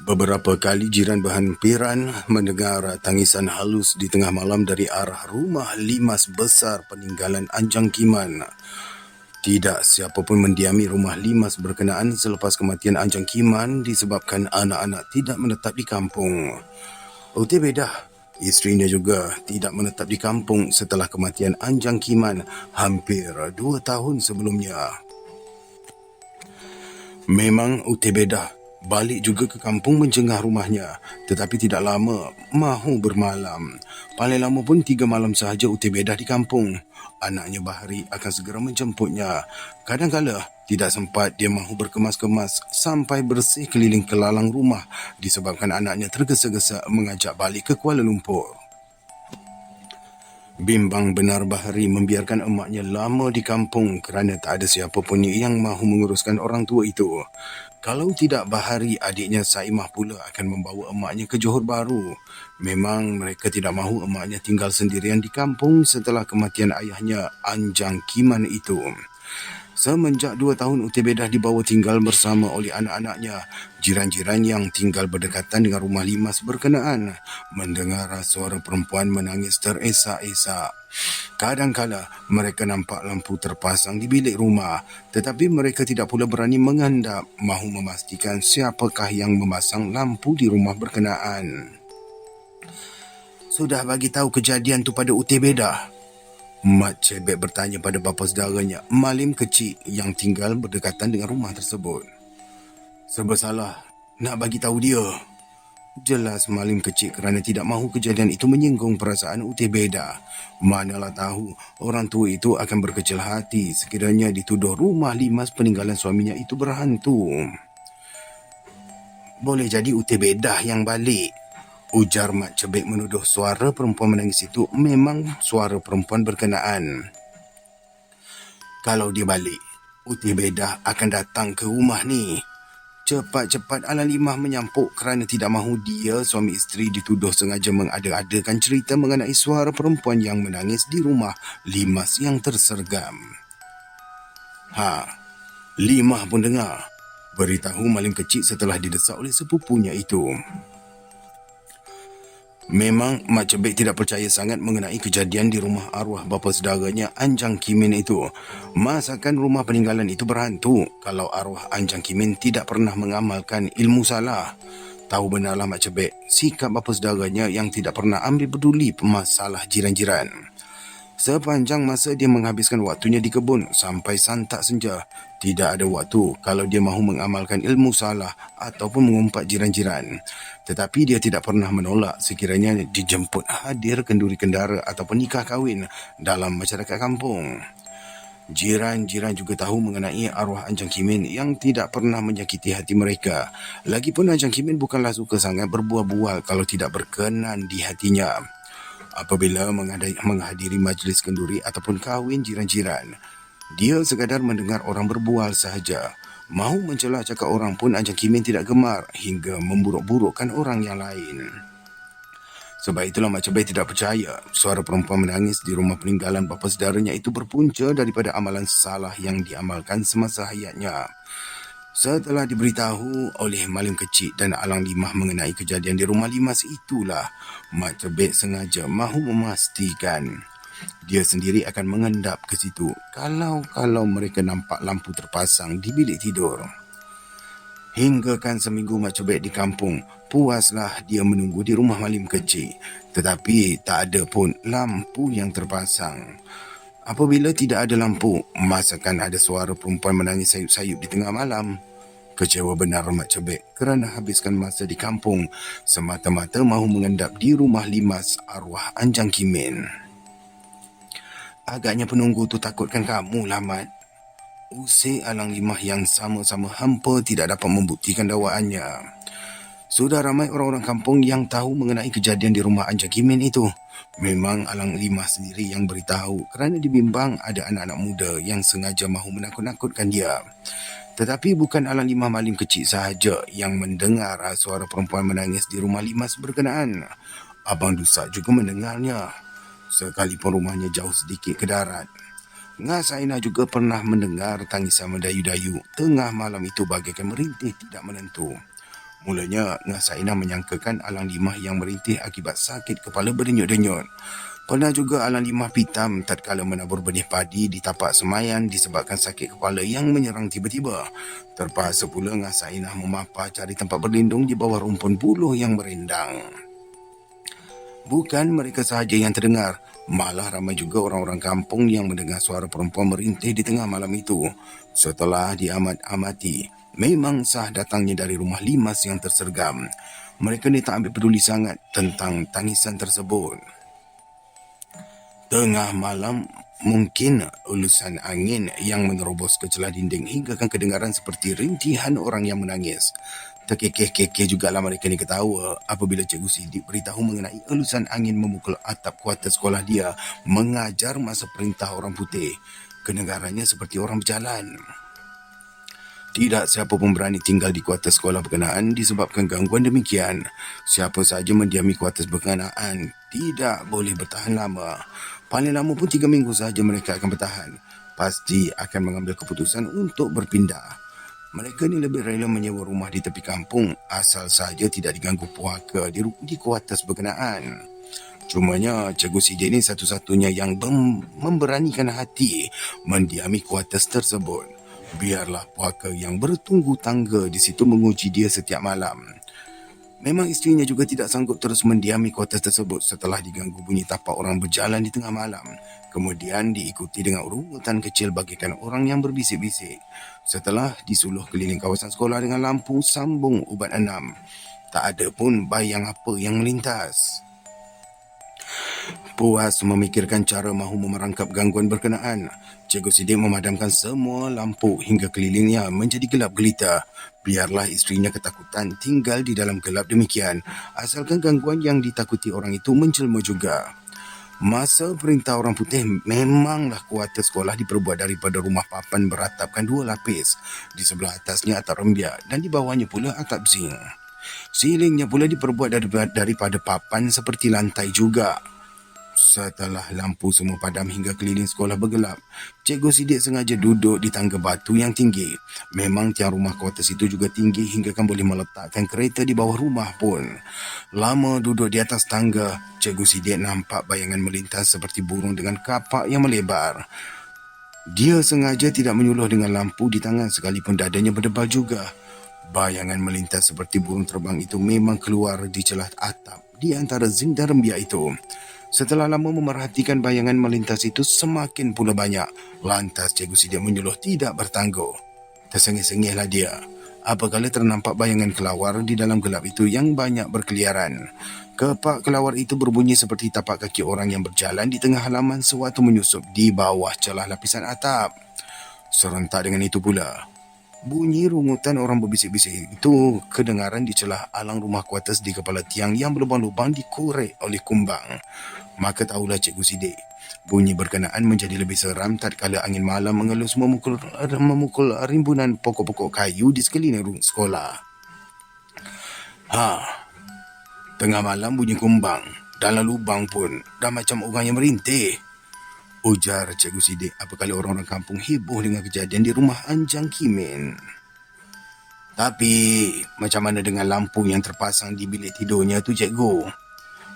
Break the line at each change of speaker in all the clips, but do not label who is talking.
Beberapa kali jiran berhampiran mendengar tangisan halus di tengah malam dari arah rumah limas besar peninggalan Anjang Kiman. Tidak siapa pun mendiami rumah limas berkenaan selepas kematian Anjang Kiman disebabkan anak-anak tidak menetap di kampung. Bedah, isterinya juga tidak menetap di kampung setelah kematian Anjang Kiman hampir 2 tahun sebelumnya. Memang Bedah balik juga ke kampung menjengah rumahnya, tetapi tidak lama mahu bermalam. Paling lama pun 3 malam sahaja Bedah di kampung. Anaknya Bahari akan segera menjemputnya. Kadang-kala tidak sempat dia mahu berkemas-kemas sampai bersih keliling kelalang rumah disebabkan anaknya tergesa-gesa mengajak balik ke Kuala Lumpur. Bimbang benar Bahari membiarkan emaknya lama di kampung kerana tak ada siapa pun yang mahu menguruskan orang tua itu. Kalau tidak Bahari, adiknya Saimah pula akan membawa emaknya ke Johor Bahru. Memang mereka tidak mahu emaknya tinggal sendirian di kampung setelah kematian ayahnya Anjang Kiman itu. Semenjak 2 tahun Bedah dibawa tinggal bersama oleh anak-anaknya, jiran-jiran yang tinggal berdekatan dengan rumah limas berkenaan mendengar suara perempuan menangis teresak-esak. Kadang-kala mereka nampak lampu terpasang di bilik rumah, tetapi mereka tidak pula berani mengendap mahu memastikan siapakah yang memasang lampu di rumah berkenaan. Sudah bagi tahu kejadian tu pada Bedah? Mak Cebek bertanya pada bapa saudaranya, Malim kecil yang tinggal berdekatan dengan rumah tersebut. Serba salah, nak bagi tahu dia. Jelas Malim kecil kerana tidak mahu kejadian itu menyinggung perasaan Bedah. Manalah tahu orang tua itu akan berkecil hati sekiranya dituduh rumah limas peninggalan suaminya itu berhantu. Boleh jadi Bedah yang balik, ujar Mak Cebek menuduh suara perempuan menangis itu memang suara perempuan berkenaan. Kalau dia balik, Bedah akan datang ke rumah ni. Cepat-cepat Alang Limah menyampuk kerana tidak mahu dia, suami isteri, dituduh sengaja mengada-adakan cerita mengenai suara perempuan yang menangis di rumah limas yang tersergam. Limah pun dengar, beritahu Malim kecil setelah didesak oleh sepupunya itu. Memang Mak Cebek tidak percaya sangat mengenai kejadian di rumah arwah bapa saudaranya Anjang Kimin itu. Masakan rumah peninggalan itu berhantu kalau arwah Anjang Kimin tidak pernah mengamalkan ilmu salah. Tahu benarlah Mak Cebek sikap bapa saudaranya yang tidak pernah ambil peduli masalah jiran-jiran. Sepanjang masa dia menghabiskan waktunya di kebun sampai santak senja, tidak ada waktu kalau dia mahu mengamalkan ilmu salah ataupun mengumpat jiran-jiran. Tetapi dia tidak pernah menolak sekiranya dijemput hadir kenduri kendara ataupun nikah kahwin dalam masyarakat kampung. Jiran-jiran juga tahu mengenai arwah Anjang Kimin yang tidak pernah menyakiti hati mereka. Lagipun Anjang Kimin bukanlah suka sangat berbual-bual kalau tidak berkenan di hatinya. Apabila menghadiri majlis kenduri ataupun kahwin jiran-jiran, dia sekadar mendengar orang berbual sahaja. Mahu mencela cakap orang pun Anjang Kimin tidak gemar hingga memburuk-burukkan orang yang lain. Sebab itulah Mak Cebek tidak percaya suara perempuan menangis di rumah peninggalan bapa saudaranya itu berpunca daripada amalan salah yang diamalkan semasa hayatnya. Setelah diberitahu oleh Malim kecil dan Alang Limah mengenai kejadian di rumah limas itulah, Mak Cebek sengaja mahu memastikan dia sendiri akan mengendap ke situ kalau mereka nampak lampu terpasang di bilik tidur. Hinggakan seminggu Mak Cebek di kampung, puaslah dia menunggu di rumah Malim kecil, tetapi tak ada pun lampu yang terpasang. Apabila tidak ada lampu, masakan ada suara perempuan menangis sayup-sayup di tengah malam. Kecewa benar Mak Cebek kerana habiskan masa di kampung semata-mata mahu mengendap di rumah limas arwah Anjang Kimin. Agaknya penunggu tu takutkan kamu lah, Mat. Usik Alang Limah yang sama-sama hampa tidak dapat membuktikan dakwaannya. Sudah ramai orang-orang kampung yang tahu mengenai kejadian di rumah Anjang Kimin itu. Memang Alang Limah sendiri yang beritahu kerana dibimbang ada anak-anak muda yang sengaja mahu menakut-nakutkan dia. Tetapi bukan Alang Limah Malim kecil sahaja yang mendengar suara perempuan menangis di rumah limas berkenaan. Abang Dusak juga mendengarnya, sekalipun rumahnya jauh sedikit ke darat. Ngah Saina juga pernah mendengar tangisan mendayu-dayu tengah malam itu bagaikan merintih tidak menentu. Mulanya, Ngah Sainah menyangkakan Alang Limah yang merintih akibat sakit kepala berdenyut-denyut. Pernah juga Alang Limah pitam tatkala menabur benih padi di tapak semayan disebabkan sakit kepala yang menyerang tiba-tiba. Terpaksa pula Ngah Sainah memapah cari tempat berlindung di bawah rumpun buluh yang merindang. Bukan mereka sahaja yang terdengar, malah ramai juga orang-orang kampung yang mendengar suara perempuan merintih di tengah malam itu. Setelah diamat-amati, memang sah datangnya dari rumah limas yang tersergam. Mereka ni tak ambil peduli sangat tentang tangisan tersebut. Tengah malam, mungkin ulusan angin yang menerobos ke celah dinding hinggakan kedengaran seperti rintihan orang yang menangis. Terkekeh-kekeh jugalah mereka ni ketawa apabila Cikgu Sidik beritahu mengenai elusan angin memukul atap kuartus sekolah dia mengajar masa perintah orang putih. Kedengarannya seperti orang berjalan. Tidak siapa pun berani tinggal di kuartus sekolah berkenaan disebabkan gangguan demikian. Siapa sahaja mendiami kuartus berkenaan tidak boleh bertahan lama. Paling lama pun 3 minggu sahaja mereka akan bertahan. Pasti akan mengambil keputusan untuk berpindah. Mereka ni lebih rela menyewa rumah di tepi kampung asal sahaja tidak diganggu puaka di kuartus berkenaan. Cumanya Cikgu Sidik ni satu-satunya yang memberanikan hati mendiami kuartus tersebut. Biarlah puaka yang bertunggu tangga di situ menguji dia setiap malam. Memang isterinya juga tidak sanggup terus mendiami kuartus tersebut setelah diganggu bunyi tapak orang berjalan di tengah malam. Kemudian diikuti dengan urutan kecil bagaikan orang yang berbisik-bisik. Setelah disuluh keliling kawasan sekolah dengan lampu sambung ubat 6, tak ada pun bayang apa yang melintas. Puas memikirkan cara mahu memerangkap gangguan berkenaan, Cikgu Sidik memadamkan semua lampu hingga kelilingnya menjadi gelap gelita. Biarlah isterinya ketakutan tinggal di dalam gelap demikian, asalkan gangguan yang ditakuti orang itu menjelma juga. Masa perintah orang putih, memanglah kuartus sekolah diperbuat daripada rumah papan beratapkan 2 lapis. Di sebelah atasnya atap rembiak dan di bawahnya pula atap zinc. Silingnya pula diperbuat daripada papan seperti lantai juga. Setelah lampu semua padam hingga keliling sekolah bergelap, Cikgu Sidik sengaja duduk di tangga batu yang tinggi. Memang tiang rumah kuartus itu juga tinggi hinggakan boleh meletakkan kereta di bawah rumah pun. Lama duduk di atas tangga, Cikgu Sidik nampak bayangan melintas seperti burung dengan kapak yang melebar. Dia sengaja tidak menyuluh dengan lampu di tangan sekalipun dadanya berdebal juga. Bayangan melintas seperti burung terbang itu memang keluar di celah atap di antara zinc dan rembiak itu. Setelah lama memerhatikan bayangan melintas itu semakin pula banyak, lantas Cikgu Sidik menyuluh tidak bertangguh. Tersengih-sengihlah dia apabila ternampak bayangan kelawar di dalam gelap itu yang banyak berkeliaran. Kepak kelawar itu berbunyi seperti tapak kaki orang yang berjalan di tengah halaman sewaktu menyusup di bawah celah lapisan atap. Serentak dengan itu pula, bunyi rungutan orang berbisik-bisik itu kedengaran di celah alang rumah kuartus di kepala tiang yang berlubang-lubang dikorek oleh kumbang. Maka tahulah Cikgu Sidik, bunyi berkenaan menjadi lebih seram tatkala angin malam mengelus memukul rimbunan pokok-pokok kayu di sekeliling sekolah. Tengah malam bunyi kumbang, dalam lubang pun dah macam orang yang merintih, ujar Cikgu Sidik apabila orang-orang kampung heboh dengan kejadian di rumah Anjang Kimin. Tapi, macam mana dengan lampu yang terpasang di bilik tidurnya tu, Cikgu?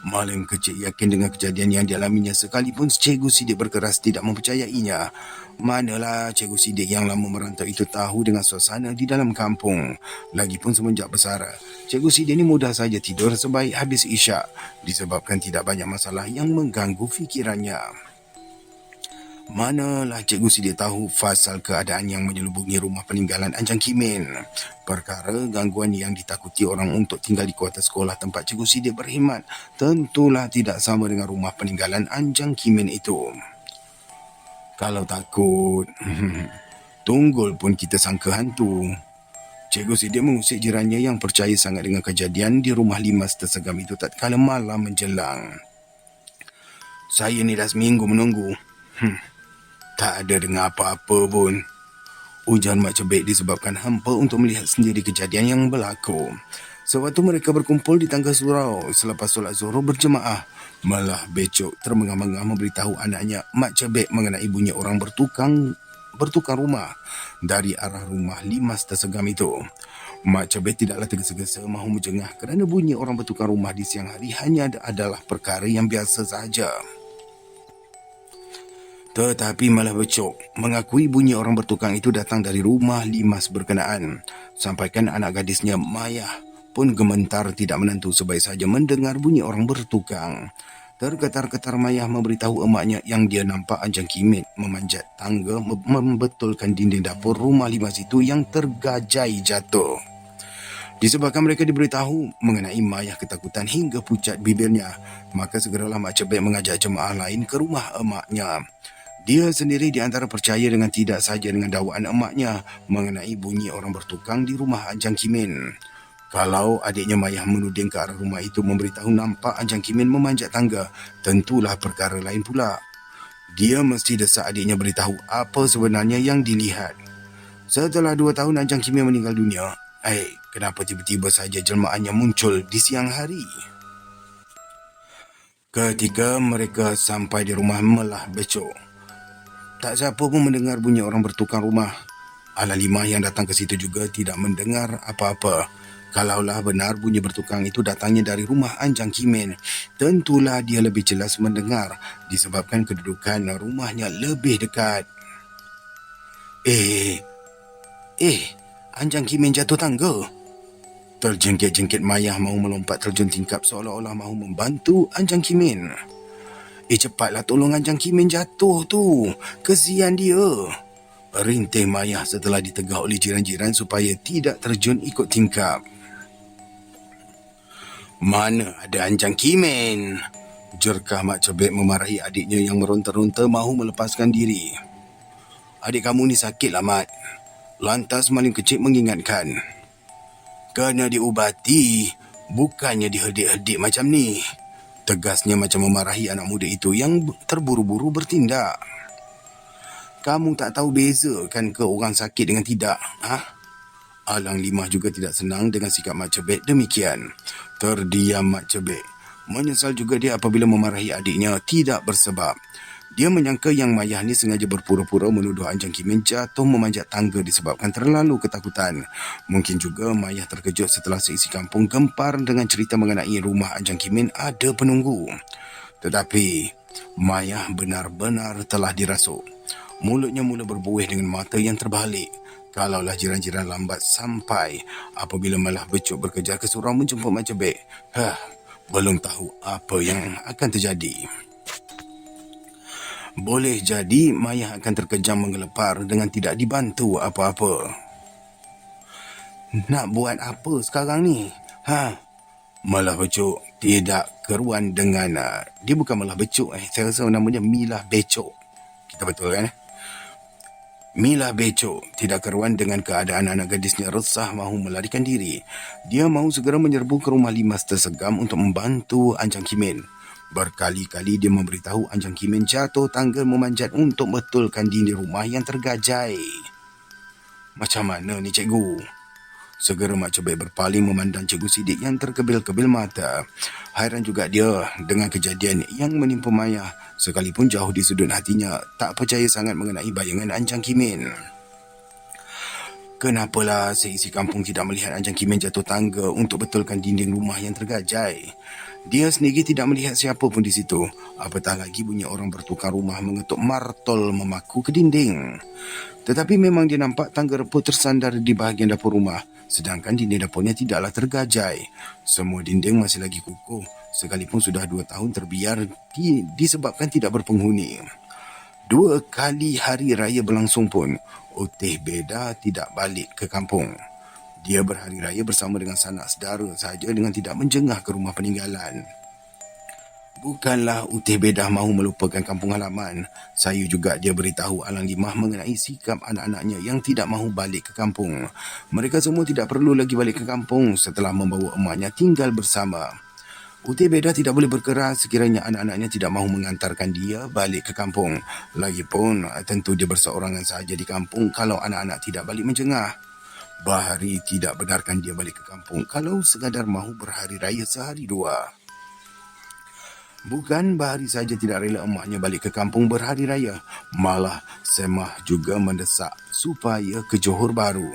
Malam kecil yakin dengan kejadian yang dialaminya sekalipun Cikgu Sidik berkeras tidak mempercayainya. Manalah Cikgu Sidik yang lama merantau itu tahu dengan suasana di dalam kampung. Lagipun semenjak besar, Cikgu Sidik ni mudah saja tidur sebaik habis isyak disebabkan tidak banyak masalah yang mengganggu fikirannya. Manalah Cikgu Sidik tahu fasal keadaan yang menyelubungi rumah peninggalan Anjang Kimin. Perkara gangguan yang ditakuti orang untuk tinggal di kuartus sekolah tempat Cikgu Sidik berkhidmat tentulah tidak sama dengan rumah peninggalan Anjang Kimin itu. Kalau takut, tunggul pun kita sangka hantu. Cikgu Sidik mengusik jirannya yang percaya sangat dengan kejadian di rumah limas tersegam itu tatkala malam menjelang. Saya ni dah seminggu menunggu. Tak ada dengar apa-apa pun, ujar Mak Cebek disebabkan hampa untuk melihat sendiri kejadian yang berlaku. Sewaktu mereka berkumpul di tangga surau selepas solat zuhur berjemaah, malah Becok termengah-mengah memberitahu anaknya Mak Cebek mengenai bunyi orang bertukar rumah dari arah rumah limas tersegam itu. Mak Cebet tidaklah tergesa-gesa mahu menjengah kerana bunyi orang bertukar rumah di siang hari hanya adalah perkara yang biasa sahaja. Tetapi malah Becok mengakui bunyi orang bertukang itu datang dari rumah limas berkenaan. Sampaikan anak gadisnya Maya pun gementar tidak menentu sebaik saja mendengar bunyi orang bertukang. Tergetar-getar Maya memberitahu emaknya yang dia nampak Anjang Kimin memanjat tangga membetulkan dinding dapur rumah limas itu yang tergajai jatuh. Disebabkan mereka diberitahu mengenai Maya ketakutan hingga pucat bibirnya, maka segeralah Mak Cebet mengajak jemaah lain ke rumah emaknya. Dia sendiri di antara percaya dengan tidak saja dengan dakwaan emaknya mengenai bunyi orang bertukang di rumah Anjang Kimin. Kalau adiknya Maya menuding ke arah rumah itu memberitahu nampak Anjang Kimin memanjat tangga, tentulah perkara lain pula. Dia mesti desak adiknya beritahu apa sebenarnya yang dilihat. Setelah 2 tahun Anjang Kimin meninggal dunia, kenapa tiba-tiba saja jelmaannya muncul di siang hari? Ketika mereka sampai di rumah Melah Becok, tak siapa pun mendengar bunyi orang bertukar rumah. Alalimah yang datang ke situ juga tidak mendengar apa-apa. Kalaulah benar bunyi bertukang itu datangnya dari rumah Anjang Kimin, tentulah dia lebih jelas mendengar disebabkan kedudukan rumahnya lebih dekat. Anjang Kimin jatuh tangga. Terjengket-jengket Maya mahu melompat terjun tingkap seolah-olah mahu membantu Anjang Kimin. Cepatlah tolong Anjang Kimin jatuh tu. Kesian dia. Rintih Maya setelah ditegah oleh jiran-jiran supaya tidak terjun ikut tingkap. Mana ada Anjang Kimin? Jerkah Mak Cebet memarahi adiknya yang meronta-ronta mahu melepaskan diri. Adik kamu ni sakitlah, Mat. Lantas Maling Kecil mengingatkan. Kena diubati, bukannya dihedik-hedik macam ni. Tegasnya macam memarahi anak muda itu yang terburu-buru bertindak. Kamu tak tahu beza kan ke orang sakit dengan tidak? Alang Limah juga tidak senang dengan sikap Mak Cebet demikian. Terdiam Mak Cebet. Menyesal juga dia apabila memarahi adiknya tidak bersebab. Dia menyangka yang Mayah ni sengaja berpura-pura menuduh Anjang Kimin jatuh memanjat tangga disebabkan terlalu ketakutan. Mungkin juga Mayah terkejut setelah seisi kampung gempar dengan cerita mengenai rumah Anjang Kimin ada penunggu. Tetapi Mayah benar-benar telah dirasuk. Mulutnya mula berbuih dengan mata yang terbalik. Kalaulah jiran-jiran lambat sampai apabila Malah Becok berkejar ke surau menjemput Mak Cebet, belum tahu apa yang akan terjadi. Boleh jadi Mayah akan terkejam mengelepar dengan tidak dibantu apa-apa. Nak buat apa sekarang ni? Malah Becok tidak keruan dengan... dia bukan Malah Becok. Saya rasa namanya Milah Becok. Kita betul kan? Milah Becok tidak keruan dengan keadaan anak gadisnya resah mahu melarikan diri. Dia mahu segera menyerbu ke rumah limas tersegam untuk membantu Anjang Kimin. Berkali-kali dia memberitahu Anjang Kimin jatuh tangga memanjat untuk betulkan dinding rumah yang tergajai. Macam mana ni cikgu? Segera Mak Cebet berpaling memandang Cikgu Sidik yang terkebil-kebil mata. Hairan juga dia dengan kejadian yang menimpa Maya. Sekalipun jauh di sudut hatinya, tak percaya sangat mengenai bayangan Anjang Kimin. Kenapalah seisi kampung tidak melihat Anjang Kimin jatuh tangga untuk betulkan dinding rumah yang tergajai? Dia sendiri tidak melihat siapa pun di situ. Apatah lagi bunyi orang bertukar rumah mengetuk martol memaku ke dinding. Tetapi memang dia nampak tangga reput tersandar di bahagian dapur rumah. Sedangkan dinding dapurnya tidaklah tergajai. Semua dinding masih lagi kukuh. Sekalipun sudah 2 tahun terbiar disebabkan tidak berpenghuni. 2 kali hari raya berlangsung pun, Utih Beda tidak balik ke kampung. Dia berhari raya bersama dengan sanak saudara sahaja dengan tidak menjengah ke rumah peninggalan. Bukanlah Utih Bedah mahu melupakan kampung halaman. Saya juga dia beritahu Alang Limah mengenai sikap anak-anaknya yang tidak mahu balik ke kampung. Mereka semua tidak perlu lagi balik ke kampung setelah membawa emaknya tinggal bersama. Utih Bedah tidak boleh berkeras sekiranya anak-anaknya tidak mahu mengantarkan dia balik ke kampung. Lagipun tentu dia berseorangan sahaja di kampung kalau anak-anak tidak balik menjengah. Bahari tidak benarkan dia balik ke kampung kalau sekadar mahu berhari raya sehari 2. Bukan Bahari saja tidak rela emaknya balik ke kampung berhari raya, malah Semah juga mendesak supaya ke Johor Bahru.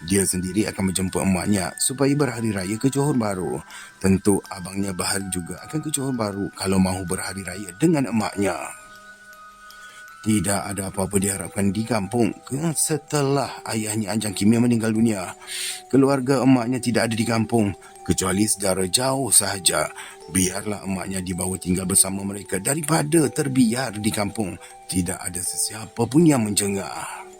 Dia sendiri akan menjemput emaknya supaya berhari raya ke Johor Bahru. Tentu abangnya Bahari juga akan ke Johor Bahru kalau mahu berhari raya dengan emaknya. Tidak ada apa-apa diharapkan di kampung setelah ayahnya Anjang Kimia meninggal dunia. Keluarga emaknya tidak ada di kampung, kecuali saudara jauh sahaja. Biarlah emaknya dibawa tinggal bersama mereka daripada terbiar di kampung. Tidak ada sesiapa pun yang menjengah.